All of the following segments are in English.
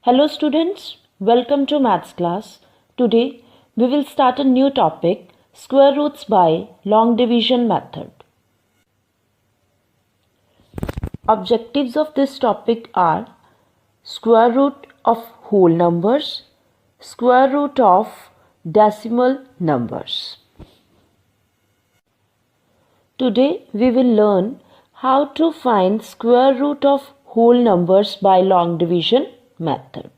Hello students, welcome to maths class. Today we will start a new topic, square roots by long division method. Objectives of this topic are square root of whole numbers, square root of decimal numbers. Today we will learn how to find square root of whole numbers by long division method.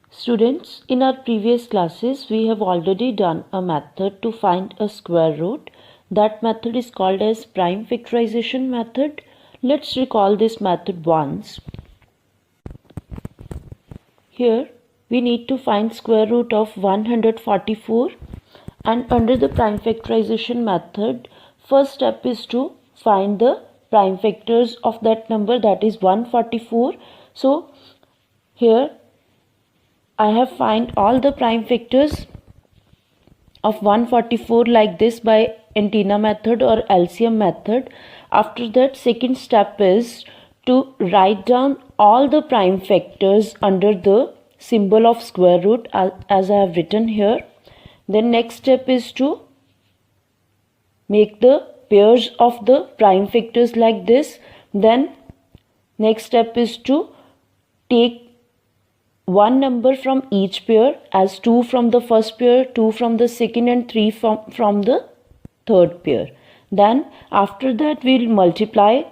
Students, in our previous classes we have already done a method to find a square root. That method is called as prime factorization method. Let's recall this method once. Here we need to find square root of 144, and under the prime factorization method, first step is to find the prime factors of that number, that is 144. So here I have find all the prime factors of 144 like this by antenna method or LCM method. After that, second step is to write down all the prime factors under the symbol of square root as I have written here. Then next step is to make the pairs of the prime factors like this. Then next step is to take one number from each pair, as 2 from the first pair, 2 from the second, and 3 from the third pair. Then after that we will multiply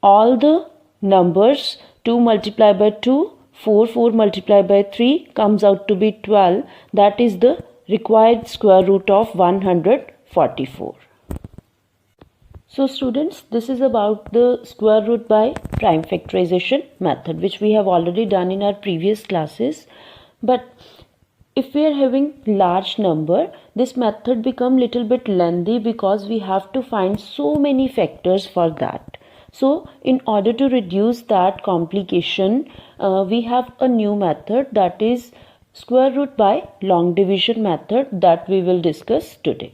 all the numbers. 2 multiplied by 2, 4 multiplied by 3 comes out to be 12. That is the required square root of 144. So students, this is about the square root by prime factorization method, which we have already done in our previous classes. But if we are having large number, this method become little bit lengthy because we have to find so many factors for that. So in order to reduce that complication, we have a new method, that is square root by long division method, that we will discuss today.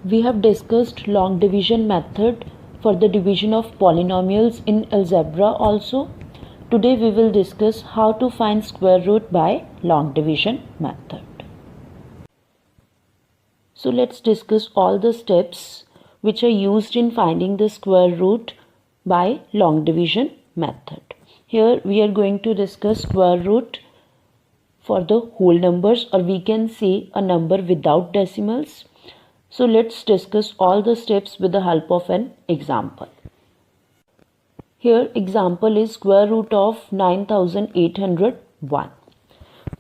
We have discussed long division method for the division of polynomials in algebra also. Today we will discuss how to find square root by long division method. So let's discuss all the steps which are used in finding the square root by long division method. Here we are going to discuss square root for the whole numbers, or we can say a number without decimals. So let's discuss all the steps with the help of an example. Here example is square root of 9801.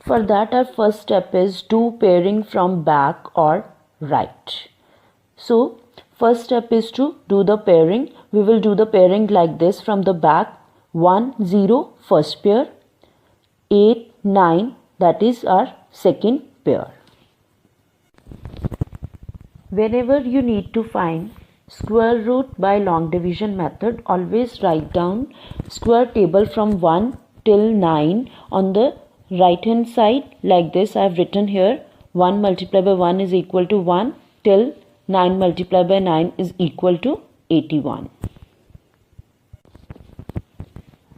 For that our first step is do pairing from back or right. So first step is to do the pairing. We will do the pairing like this from the back. 1 0 first pair, 8 9 that is our second pair. Whenever you need to find square root by long division method, always write down square table from 1 till 9 on the right hand side like this. I have written here 1 multiplied by 1 is equal to 1 till 9 multiplied by 9 is equal to 81.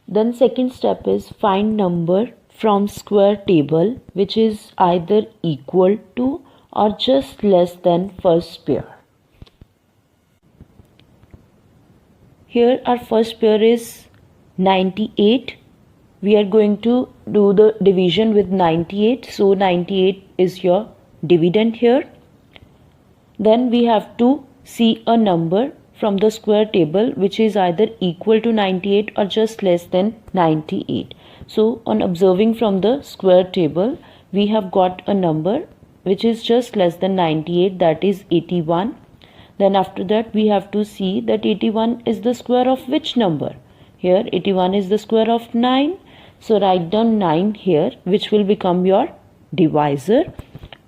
Then second step is find number from square table which is either equal to or just less than first pair. Here our first pair is 98. We are going to do the division with 98. So 98 is your dividend here. Then we have to see a number from the square table which is either equal to 98 or just less than 98. So on observing from the square table, we have got a number which is just less than 98, that is 81. Then after that we have to see that 81 is the square of which number? Here 81 is the square of 9. So write down 9 here, which will become your divisor.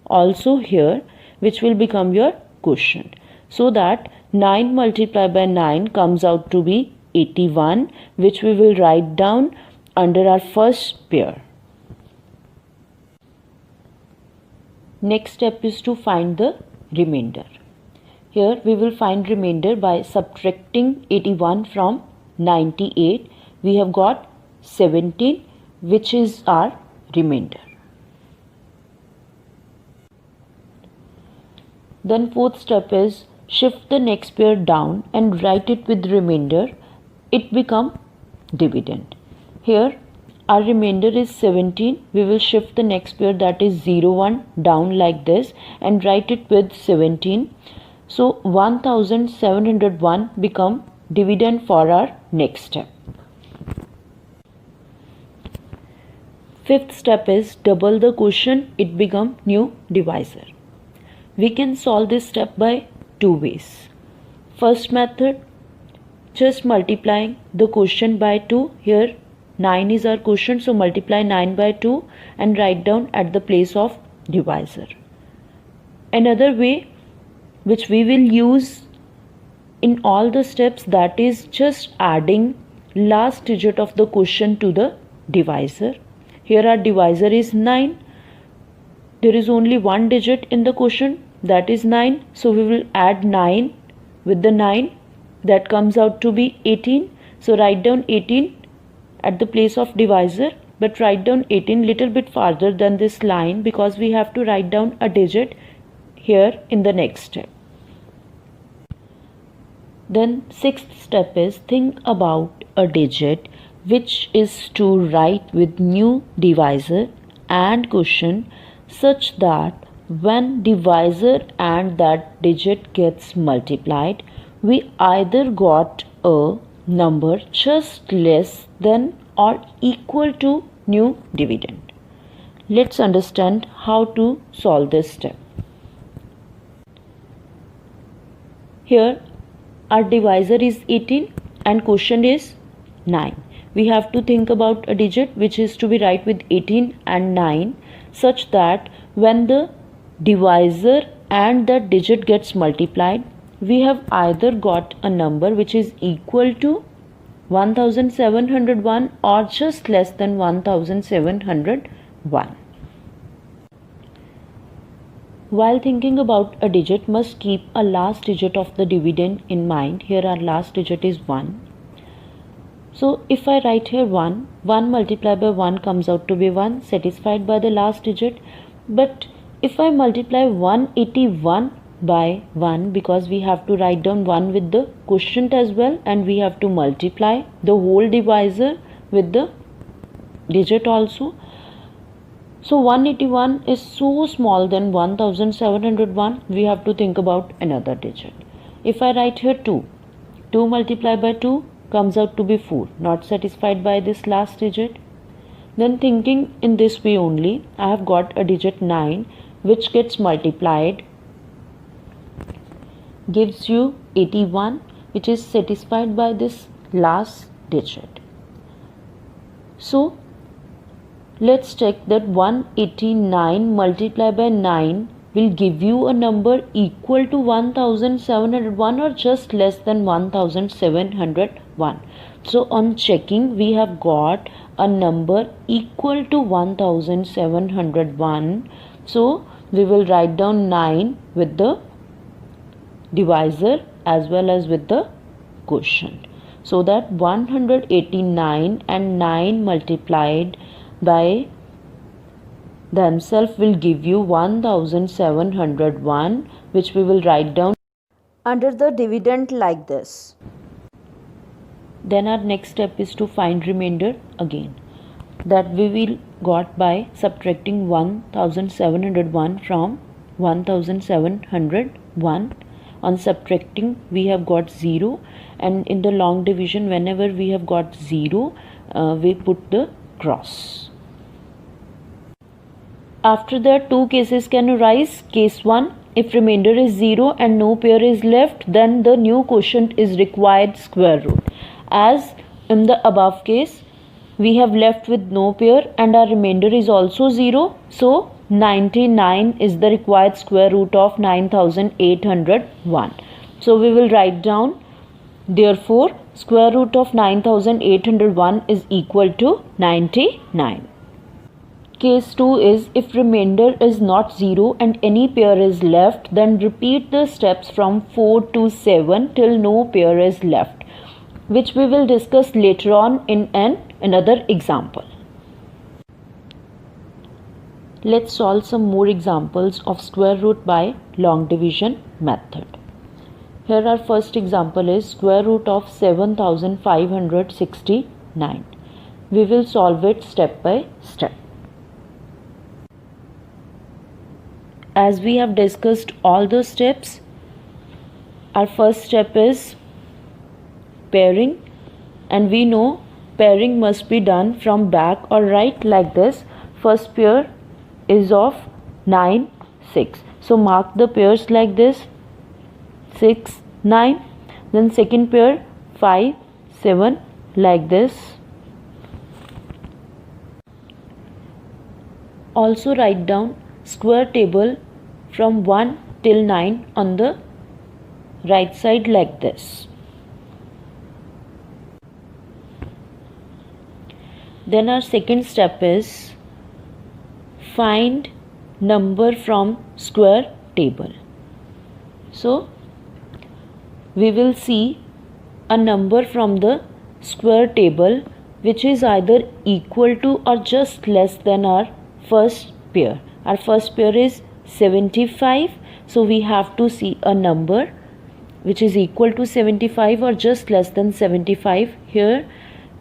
Also here, which will become your quotient. So that 9 multiplied by 9 comes out to be 81, which we will write down under our first pair. Next step is to find the remainder. Here we will find remainder by subtracting 81 from 98, we have got 17, which is our remainder. Then fourth step is shift the next pair down and write it with remainder. It become dividend. Here our remainder is 17. We will shift the next pair, that is 0, 1, down like this and write it with 17. So 1701 become dividend for our next step. Fifth step is double the quotient, it become new divisor. We can solve this step by two ways. First method, just multiplying the quotient by 2. Here 9 is our quotient, so multiply 9 by 2 and write down at the place of divisor. Another way which we will use in all the steps, that is just adding last digit of the quotient to the divisor. Here our divisor is 9. There is only one digit in the quotient, that is 9. So we will add 9 with the 9, that comes out to be 18. So write down 18 at the place of divisor, but write down 18 little bit farther than this line because we have to write down a digit here in the next step. Then sixth step is think about a digit which is to write with new divisor and quotient such that when divisor and that digit gets multiplied, we either got a number just less than or equal to new dividend. Let's understand how to solve this step. Here our divisor is 18 and quotient is 9. We have to think about a digit which is to be write with 18 and 9 such that when the divisor and that digit gets multiplied, we have either got a number which is equal to 1701 or just less than 1701. While thinking about a digit, must keep a last digit of the dividend in mind. Here our last digit is 1. So if I write here 1, 1 multiplied by 1 comes out to be 1, satisfied by the last digit. But if I multiply 181 by 1, because we have to write down 1 with the quotient as well, and we have to multiply the whole divisor with the digit also. So 181 is so small than 1701, we have to think about another digit. If I write here 2, 2 multiplied by 2 comes out to be 4, not satisfied by this last digit. Then thinking in this way only, I have got a digit 9 which gets multiplied, gives you 81, which is satisfied by this last digit. So let's check that 189 multiplied by 9 will give you a number equal to 1701 or just less than 1701. So on checking, we have got a number equal to 1701. So we will write down 9 with the divisor as well as with the quotient, so that 189 and 9 multiplied by themselves will give you 1701, which we will write down under the dividend like this. Then our next step is to find remainder again, that we will got by subtracting 1701 from 1701. On subtracting, we have got 0, and in the long division, whenever we have got 0, we put the cross. After that, two cases can arise. Case 1, if remainder is 0 and no pair is left, then the new quotient is required square root. As in the above case, we have left with no pair and our remainder is also 0. So 99 is the required square root of 9801. So we will write down, therefore square root of 9801 is equal to 99. Case 2 is if remainder is not 0 and any pair is left, then repeat the steps from 4 to 7 till no pair is left. which we will discuss later on in another example. Let's solve some more examples of square root by long division method. Here our first example is square root of 7569. We will solve it step by step. As we have discussed all the steps, our first step is pairing, and we know pairing must be done from back or right like this. First pair is of 9, 6. So mark the pairs like this, 6, 9. Then second pair 5, 7 like this. Also write down square table from 1 till 9 on the right side like this. Then our second step is find number from square table. So we will see a number from the square table which is either equal to or just less than our first pair. Our first pair is 75, so we have to see a number which is equal to 75 or just less than 75. Here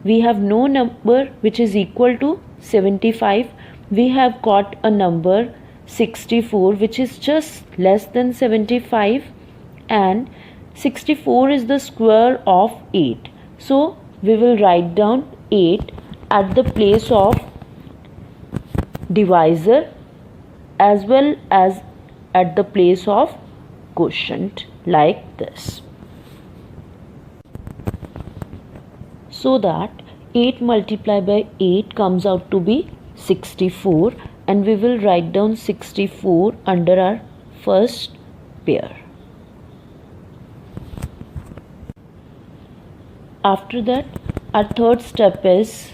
we have no number which is equal to 75. We have got a number 64 which is just less than 75, and 64 is the square of 8. So we will write down 8 at the place of divisor as well as at the place of quotient like this. So that 8 multiplied by 8 comes out to be 64, and we will write down 64 under our first pair. After that, our third step is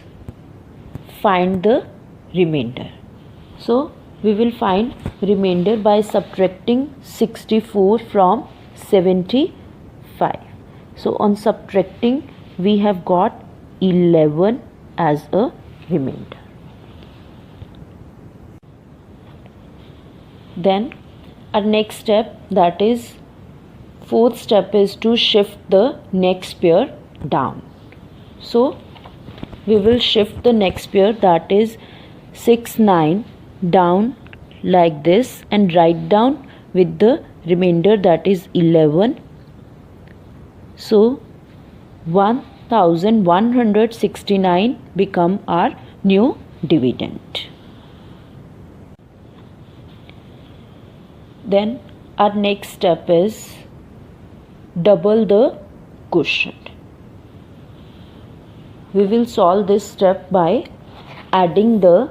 find the remainder. So we will find remainder by subtracting 64 from 75. So on subtracting, we have got 11 as a remainder. Then our next step, that is fourth step, is to shift the next pair down. So we will shift the next pair, that is 6, 9 down like this, and write down with the remainder, that is 11. So 1169 become our new dividend. Then our next step is double the quotient. We will solve this step by adding the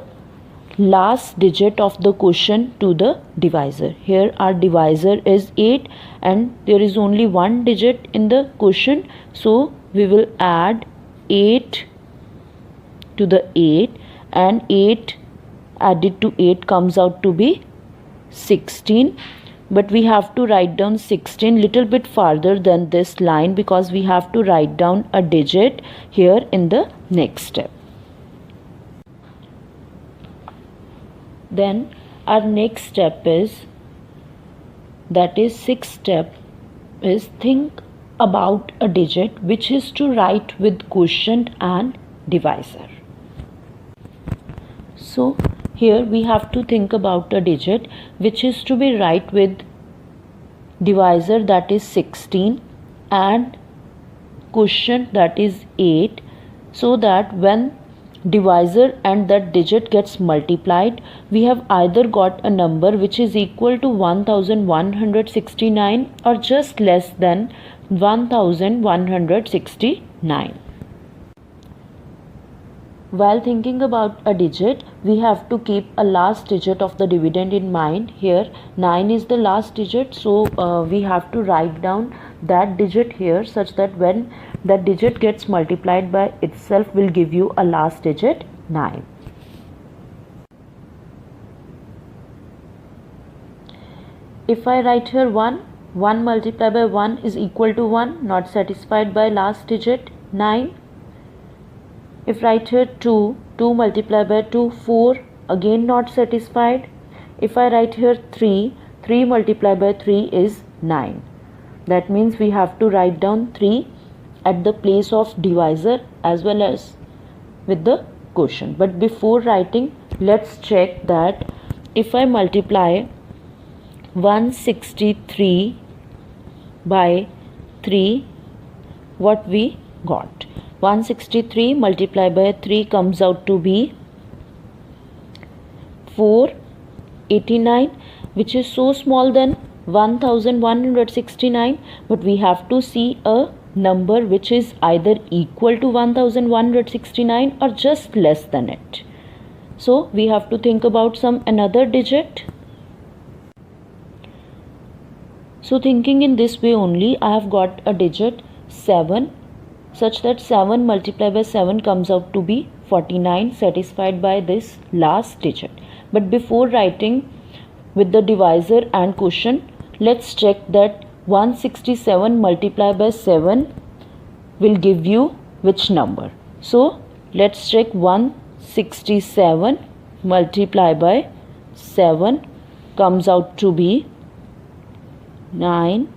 last digit of the quotient to the divisor. Here our divisor is 8 and there is only one digit in the quotient, so we will add 8 to the 8, and 8 added to 8 comes out to be 16, but we have to write down 16 little bit farther than this line because we have to write down a digit here in the next step. Then our next step is, that is sixth step, is think about a digit which is to write with quotient and divisor. So here we have to think about a digit which is to be write with divisor, that is 16, and quotient, that is 8, so that when divisor and that digit gets multiplied, we have either got a number which is equal to 1169 or just less than 1169. While thinking about a digit, we have to keep a last digit of the dividend in mind. Here 9 is the last digit, so we have to write down that digit here such that when that digit gets multiplied by itself will give you a last digit 9. If I write here 1 multiplied by 1 is equal to 1, not satisfied by last digit, 9. If write here 2, 2 multiplied by 2, 4, again not satisfied. If I write here 3, 3 multiplied by 3 is 9. That means we have to write down 3 at the place of divisor as well as with the quotient. But before writing, let's check that if I multiply 163 by 3, what we got? 163 multiplied by 3 comes out to be 489, which is so small than 1169, but we have to see a number which is either equal to 1169 or just less than it. So we have to think about some another digit. So thinking in this way only, I have got a digit 7, such that 7 multiplied by 7 comes out to be 49, satisfied by this last digit. But before writing with the divisor and quotient, let's check that 167 multiplied by 7 will give you which number. So let's check 167 multiplied by 7 comes out to be 9,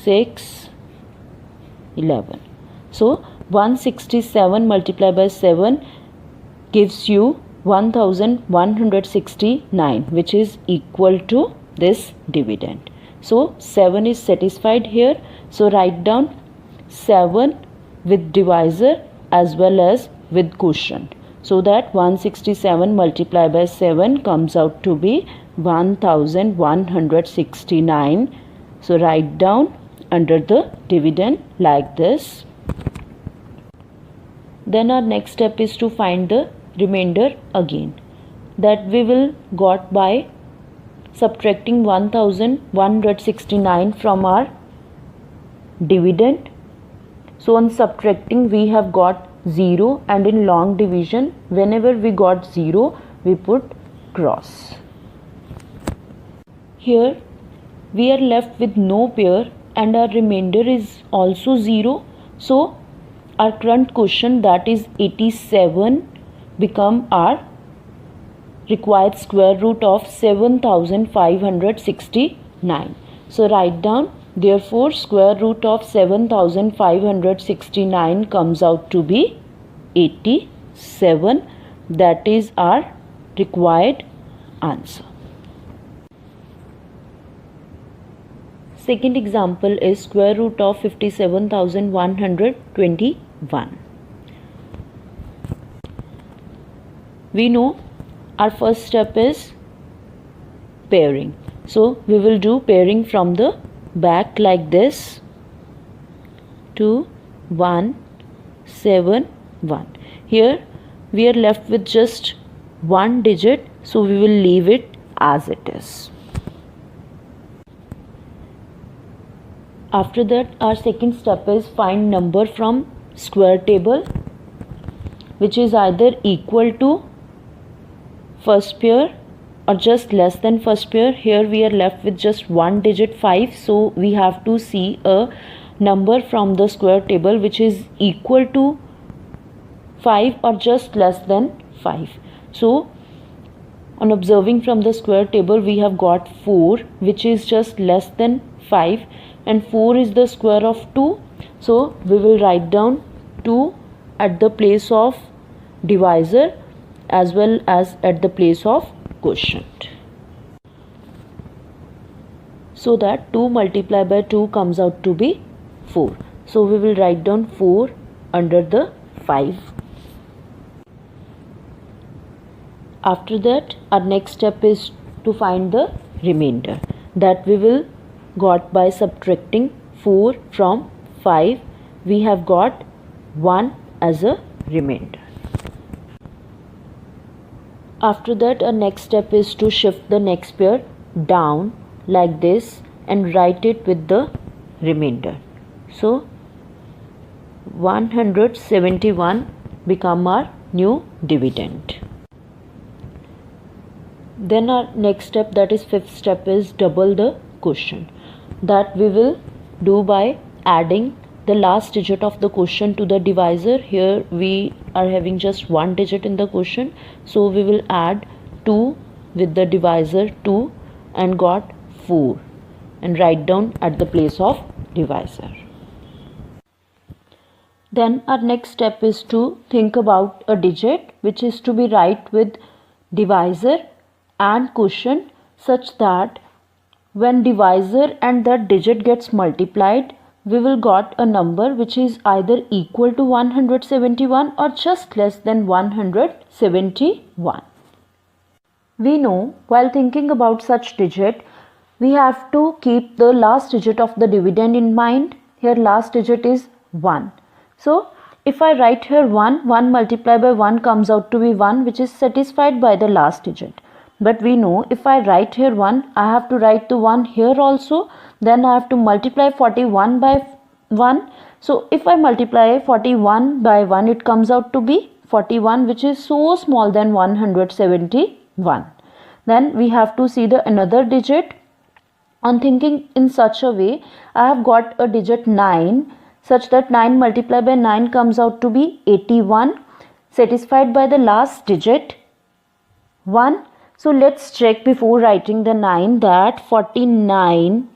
6, 11. So 167 multiplied by 7 gives you 1169, which is equal to this dividend. So 7 is satisfied here. So write down 7 with divisor as well as with quotient. So that 167 multiplied by 7 comes out to be 1169. So write down under the dividend like this. Then our next step is to find the remainder again. That we will got by subtracting 1169 from our dividend. So on subtracting we have got 0, and in long division whenever we got 0 we put cross. Here we are left with no pair and our remainder is also 0. So our current quotient, that is 87, become our required square root of 7569. So write down, therefore square root of 7569 comes out to be 87. That is our required answer. Second example is square root of 57,121. We know our first step is pairing. So we will do pairing from the back like this. 2, 1, 7, 1. Here we are left with just one digit, so we will leave it as it is. After that, our second step is find number from square table, which is either equal to first pair or just less than first pair. Here we are left with just one digit 5, so we have to see a number from the square table which is equal to 5 or just less than 5. So on observing from the square table, we have got 4, which is just less than 5, and 4 is the square of 2. So we will write down 2 at the place of divisor as well as at the place of quotient. So that 2 multiplied by 2 comes out to be 4. So we will write down 4 under the 5. After that, our next step is to find the remainder, that we will got by subtracting 4 from 5. We have got 1 as a remainder. After that, our next step is to shift the next pair down like this and write it with the remainder. So 171 become our new dividend. Then our next step, that is fifth step, is double the quotient. That we will do by adding the last digit of the quotient to the divisor. Here we are having just one digit in the quotient, so we will add 2 with the divisor 2 and got 4 and write down at the place of divisor. Then our next step is to think about a digit which is to be write with divisor and quotient such that when divisor and that digit gets multiplied, we will got a number which is either equal to 171 or just less than 171. We know while thinking about such digit, we have to keep the last digit of the dividend in mind. Here last digit is 1. So if I write here 1, 1 multiplied by 1 comes out to be 1, which is satisfied by the last digit. But we know if I write here 1, I have to write the 1 here also. Then I have to multiply 41 by 1. So if I multiply 41 by 1, it comes out to be 41, which is so small than 171. Then we have to see the another digit. On thinking in such a way, I have got a digit 9 such that 9 multiplied by 9 comes out to be 81, satisfied by the last digit 1. So let's check before writing the 9 that 49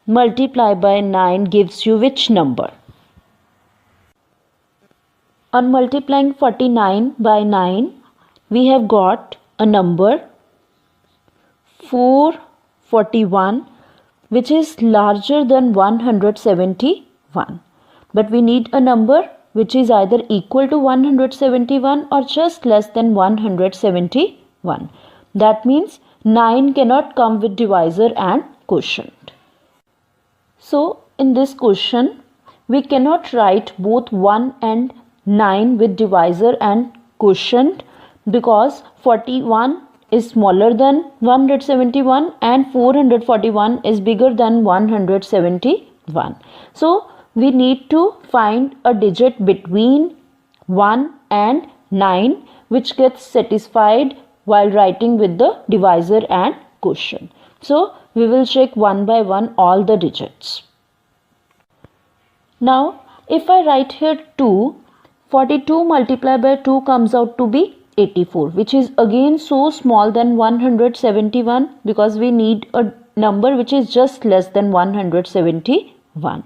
multiplied by 9 gives you which number? On multiplying 49 by 9, we have got a number 441, which is larger than 171. But we need a number which is either equal to 171 or just less than 171. That means 9 cannot come with divisor and quotient. So in this question, we cannot write both 1 and 9 with divisor and quotient because 41 is smaller than 171 and 441 is bigger than 171. So we need to find a digit between 1 and 9 which gets satisfied while writing with the divisor and quotient. So we will check one by one all the digits. Now if I write here 2, 42 multiplied by 2 comes out to be 84, which is again so small than 171 because we need a number which is just less than 171.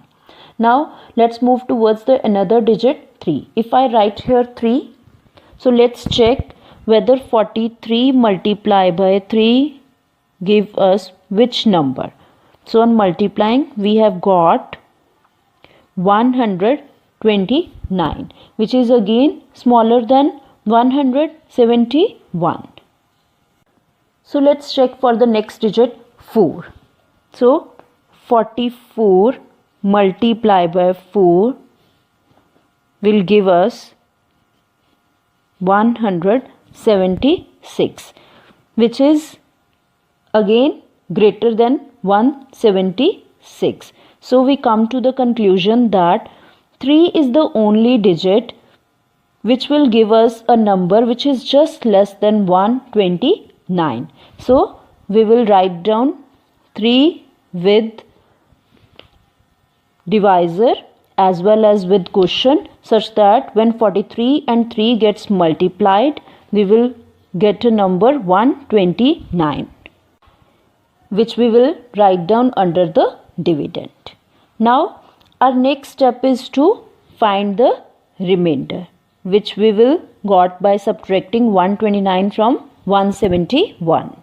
Now let's move towards the another digit 3. If I write here 3, so let's check whether 43 multiplied by 3 give us which number. So on multiplying we have got 129, which is again smaller than 171. So let's check for the next digit 4. So 44 multiplied by 4 will give us 176, which is again greater than 176. So we come to the conclusion that 3 is the only digit which will give us a number which is just less than 129. So we will write down 3 with divisor as well as with quotient such that when 43 and 3 gets multiplied, we will get a number 129, which we will write down under the dividend. Now our next step is to find the remainder, which we will got by subtracting 129 from 171.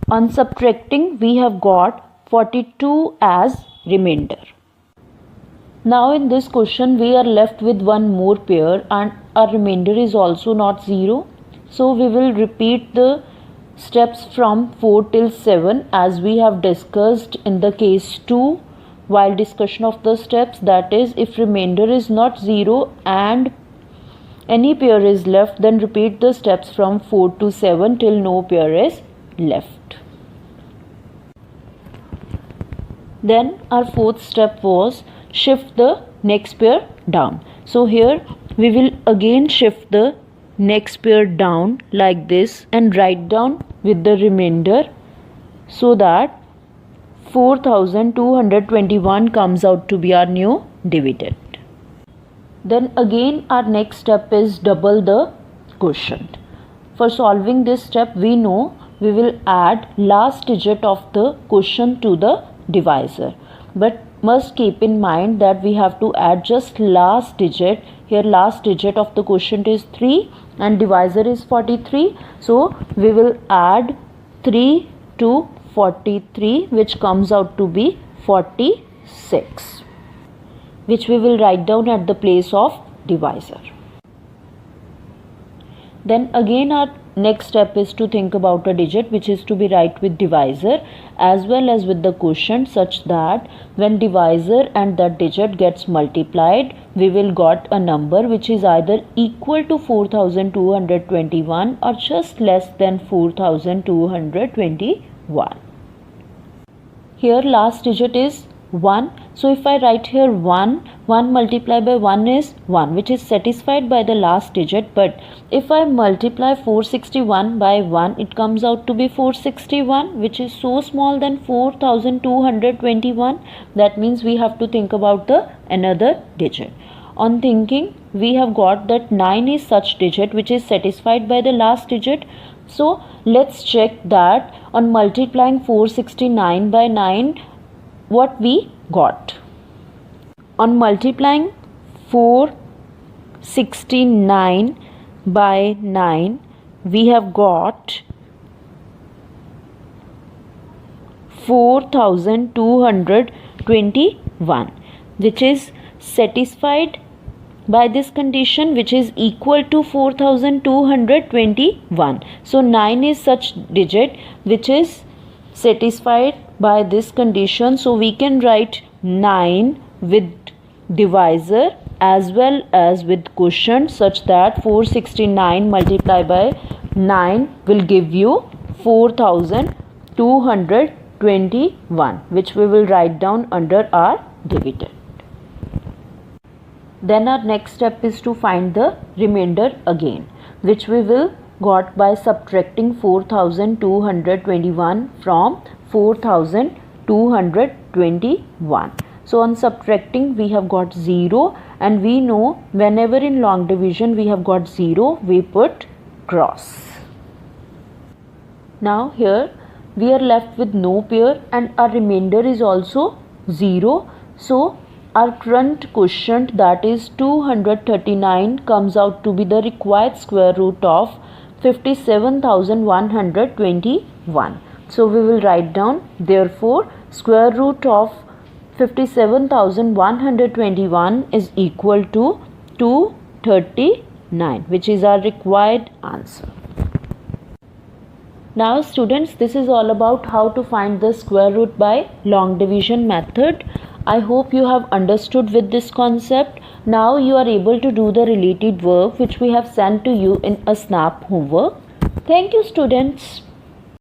On subtracting, we have got 42 as remainder. Now in this question we are left with one more pair and our remainder is also not 0. So we will repeat the steps from 4 till 7 as we have discussed in the case 2 while discussion of the steps, that is if remainder is not 0 and any pair is left, then repeat the steps from 4 to 7 till no pair is left. Then our fourth step was shift the next pair down. So here we will again shift the next pair down like this and write down with the remainder so that 4221 comes out to be our new dividend. Then again our next step is double the quotient. For solving this step, we know we will add last digit of the quotient to the divisor, but must keep in mind that we have to add just last digit. Here last digit of the quotient is 3 and divisor is 43, so we will add 3 to 43, which comes out to be 46, which we will write down at the place of divisor. Then again our next step is to think about a digit which is to be write with divisor as well as with the quotient, such that when divisor and that digit gets multiplied, we will got a number which is either equal to 4221 or just less than 4221. Here last digit is 1. So if I write here 1 multiplied by 1 is 1, which is satisfied by the last digit. But if I multiply 461 by 1, it comes out to be 461, which is so small than 4221. That means we have to think about the another digit. On thinking, we have got that 9 is such digit which is satisfied by the last digit. So let's check that on multiplying 469 by 9, what we got. On multiplying 469 by 9, we have got 4221, which is satisfied by this condition, which is equal to 4221. So 9 is such digit which is satisfied by this condition, so we can write 9 with divisor as well as with quotient, such that 469 multiplied by 9 will give you 4221, which we will write down under our dividend. Then our next step is to find the remainder again, which we will got by subtracting 4221 from 4221. So on subtracting, we have got 0, and we know whenever in long division we have got 0, we put cross. Now here we are left with no pair and our remainder is also 0. So our current quotient, that is 239, comes out to be the required square root of 57,121. So we will write down, therefore square root of 57,121 is equal to 239, which is our required answer. Now students, this is all about how to find the square root by long division method. I hope you have understood with this concept. Now you are able to do the related work which we have sent to you in a snap homework. Thank you students.